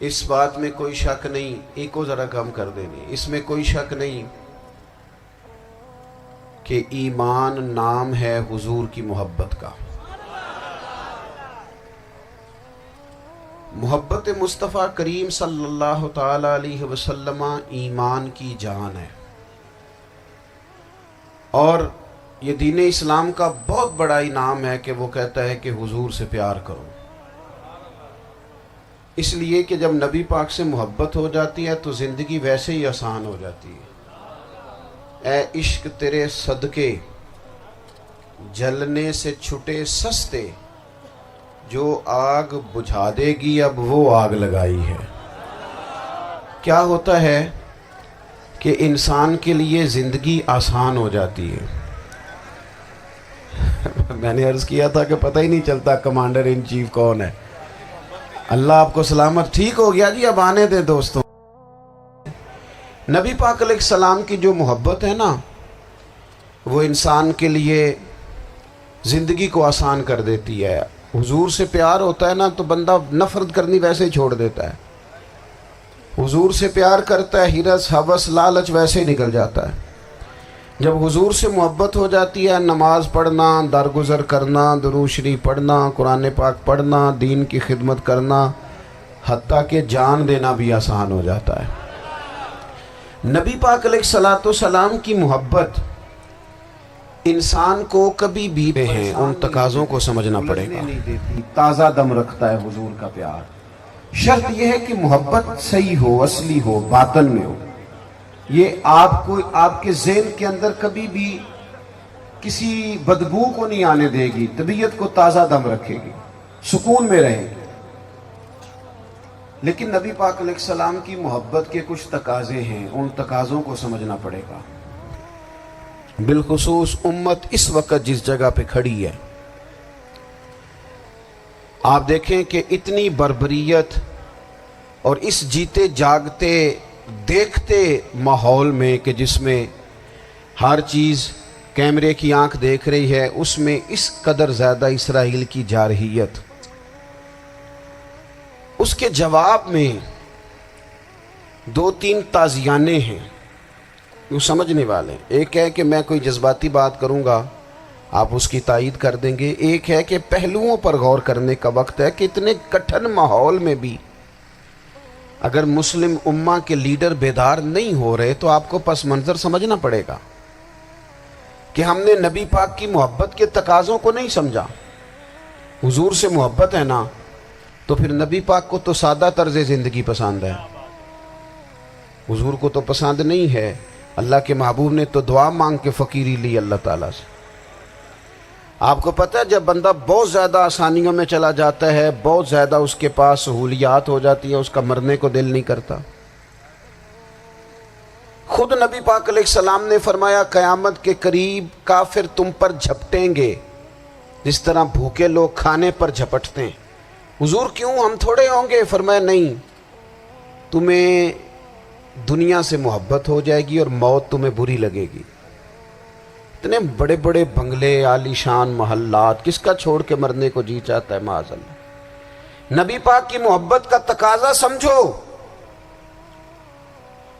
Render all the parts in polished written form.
اس بات میں کوئی شک نہیں، ایک کو ذرا کم کر دینی، اس میں کوئی شک نہیں کہ ایمان نام ہے حضور کی محبت کا۔ محبت مصطفیٰ کریم صلی اللہ تعالی علیہ وسلم ایمان کی جان ہے، اور یہ دین اسلام کا بہت بڑا انعام ہے کہ وہ کہتا ہے کہ حضور سے پیار کرو، اس لیے کہ جب نبی پاک سے محبت ہو جاتی ہے تو زندگی ویسے ہی آسان ہو جاتی ہے۔ اے عشق تیرے صدقے جلنے سے چھٹے سستے، جو آگ بجھا دے گی اب وہ آگ لگائی ہے۔ کیا ہوتا ہے کہ انسان کے لیے زندگی آسان ہو جاتی ہے۔ میں نے عرض کیا تھا کہ پتہ ہی نہیں چلتا کمانڈر ان چیف کون ہے۔ اللہ آپ کو سلامت، ٹھیک ہو گیا جی، اب آنے دیں دوستوں۔ نبی پاک علیہ السلام کی جو محبت ہے نا، وہ انسان کے لیے زندگی کو آسان کر دیتی ہے۔ حضور سے پیار ہوتا ہے نا تو بندہ نفرت کرنی ویسے ہی چھوڑ دیتا ہے۔ حضور سے پیار کرتا ہے، ہرس ہوس لالچ ویسے ہی نکل جاتا ہے۔ جب حضور سے محبت ہو جاتی ہے، نماز پڑھنا، درگزر کرنا، درود شریف پڑھنا، قرآن پاک پڑھنا، دین کی خدمت کرنا، حتیٰ کہ جان دینا بھی آسان ہو جاتا ہے۔ نبی پاک علیہ السلام کی محبت انسان کو کبھی بھی ہیں ان تقاضوں کو سمجھنا پڑے گا۔ تازہ دم رکھتا ہے حضور کا پیار۔ شرط یہ ہے کہ محبت صحیح ہو، اصلی ہو، باطن میں ہو۔ یہ آپ کے ذہن کے اندر کبھی بھی کسی بدبو کو نہیں آنے دے گی، طبیعت کو تازہ دم رکھے گی، سکون میں رہے گی۔ لیکن نبی پاک علیہ السلام کی محبت کے کچھ تقاضے ہیں، ان تقاضوں کو سمجھنا پڑے گا۔ بالخصوص امت اس وقت جس جگہ پہ کھڑی ہے، آپ دیکھیں کہ اتنی بربریت اور اس جیتے جاگتے دیکھتے ماحول میں کہ جس میں ہر چیز کیمرے کی آنکھ دیکھ رہی ہے، اس میں اس قدر زیادہ اسرائیل کی جارحیت، اس کے جواب میں دو تین تازیانے ہیں وہ سمجھنے والے ہیں۔ ایک ہے کہ میں کوئی جذباتی بات کروں گا، آپ اس کی تائید کر دیں گے۔ ایک ہے کہ پہلوؤں پر غور کرنے کا وقت ہے کہ اتنے کٹھن ماحول میں بھی اگر مسلم امہ کے لیڈر بیدار نہیں ہو رہے تو آپ کو پس منظر سمجھنا پڑے گا کہ ہم نے نبی پاک کی محبت کے تقاضوں کو نہیں سمجھا۔ حضور سے محبت ہے نا تو پھر نبی پاک کو تو سادہ طرز زندگی پسند ہے، حضور کو تو پسند نہیں ہے۔ اللہ کے محبوب نے تو دعا مانگ کے فقیری لی اللہ تعالیٰ سے۔ آپ کو پتہ ہے جب بندہ بہت زیادہ آسانیوں میں چلا جاتا ہے، بہت زیادہ اس کے پاس سہولیات ہو جاتی ہے، اس کا مرنے کو دل نہیں کرتا۔ خود نبی پاک علیہ السلام نے فرمایا قیامت کے قریب کافر تم پر جھپٹیں گے جس طرح بھوکے لوگ کھانے پر جھپٹتے ہیں۔ حضور کیوں، ہم تھوڑے ہوں گے؟ فرمایا نہیں، تمہیں دنیا سے محبت ہو جائے گی اور موت تمہیں بری لگے گی۔ اتنے بڑے بڑے بنگلے، عالی شان محلات، کس کا چھوڑ کے مرنے کو جی چاہتا ہے معاذ اللہ۔ نبی پاک کی محبت کا تقاضا سمجھو،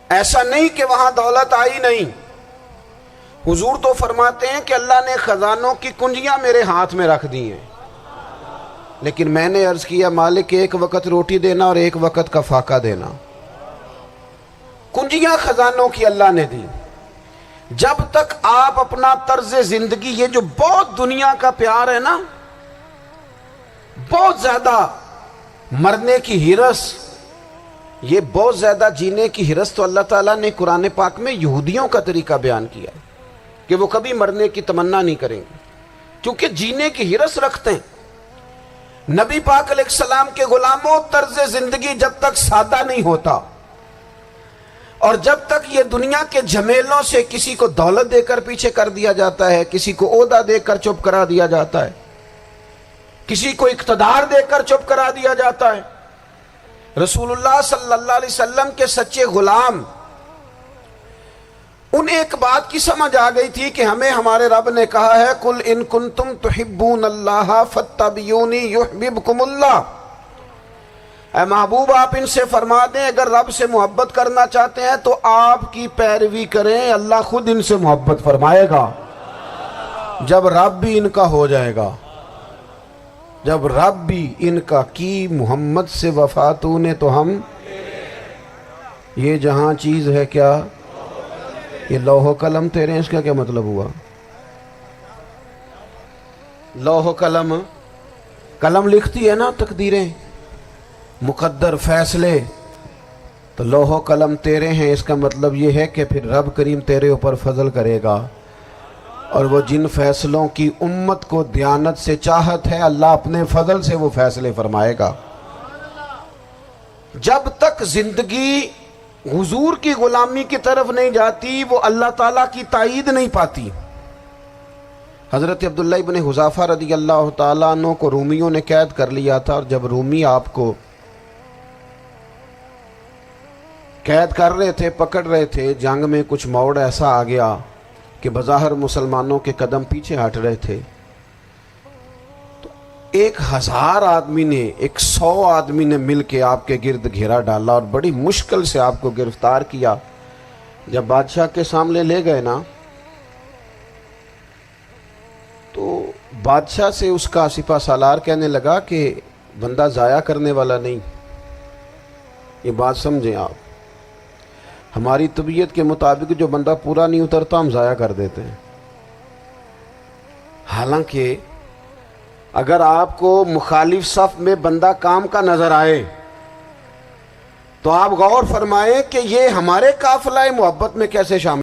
ایسا نہیں کہ وہاں دولت آئی نہیں۔ حضور تو فرماتے ہیں کہ اللہ نے خزانوں کی کنجیاں میرے ہاتھ میں رکھ دی ہیں، لیکن میں نے عرض کیا مالک ایک وقت روٹی دینا اور ایک وقت کا فاقہ دینا۔ کنجیاں خزانوں کی اللہ نے دی۔ جب تک آپ اپنا طرز زندگی، یہ جو بہت دنیا کا پیار ہے نا، بہت زیادہ مرنے کی ہرس، یہ بہت زیادہ جینے کی ہرس تو اللہ تعالیٰ نے قرآن پاک میں یہودیوں کا طریقہ بیان کیا کہ وہ کبھی مرنے کی تمنا نہیں کریں گے کیونکہ جینے کی ہرس رکھتے ہیں۔ نبی پاک علیہ السلام کے غلاموں، طرز زندگی جب تک سادہ نہیں ہوتا اور جب تک یہ دنیا کے جھمیلوں سے کسی کو دولت دے کر پیچھے کر دیا جاتا ہے، کسی کو عہدہ دے کر چپ کرا دیا جاتا ہے، کسی کو اقتدار دے کر چپ کرا دیا جاتا ہے، رسول اللہ صلی اللہ علیہ وسلم کے سچے غلام انہیں ایک بات کی سمجھ آ گئی تھی کہ ہمیں ہمارے رب نے کہا ہے قُلْ إِن كُنْتُمْ تُحِبُّونَ اللَّهَ فَاتَّبِعُونِي يُحْبِبْكُمُ اللَّهُ۔ اے محبوب آپ ان سے فرما دیں اگر رب سے محبت کرنا چاہتے ہیں تو آپ کی پیروی کریں، اللہ خود ان سے محبت فرمائے گا جب رب بھی ان کا ہو جائے گا، جب رب بھی ان کا کی محمد سے وفا تو نے تو ہم یہ جہاں چیز ہے کیا، یہ لوح و قلم تیرے ہیں، اس کا کیا مطلب ہوا؟ لوح و قلم، قلم لکھتی ہے نا تقدیریں، مقدر فیصلے، تو لوح و قلم تیرے ہیں، اس کا مطلب یہ ہے کہ پھر رب کریم تیرے اوپر فضل کرے گا، اور وہ جن فیصلوں کی امت کو دیانت سے چاہت ہے اللہ اپنے فضل سے وہ فیصلے فرمائے گا۔ جب تک زندگی حضور کی غلامی کی طرف نہیں جاتی وہ اللہ تعالیٰ کی تائید نہیں پاتی۔ حضرت عبداللہ ابن حذافہ رضی اللہ تعالیٰ عنہ کو رومیوں نے قید کر لیا تھا، اور جب رومی آپ کو قید کر رہے تھے، پکڑ رہے تھے، جنگ میں کچھ موڑ ایسا آ گیا کہ بظاہر مسلمانوں کے قدم پیچھے ہٹ رہے تھے، تو 1000 آدمی نے 100 آدمی نے مل کے آپ کے گرد گھیرا ڈالا اور بڑی مشکل سے آپ کو گرفتار کیا۔ جب بادشاہ کے سامنے لے گئے نا تو بادشاہ سے اس کا سپہ سالار کہنے لگا کہ بندہ ضائع کرنے والا نہیں، یہ بات سمجھیں آپ، ہماری طبیعت کے مطابق جو بندہ پورا نہیں اترتا ہم ضائع کر دیتے ہیں، حالانکہ اگر آپ کو مخالف صف میں بندہ کام کا نظر آئے تو آپ غور فرمائیں کہ یہ ہمارے قافلہ محبت میں کیسے شامل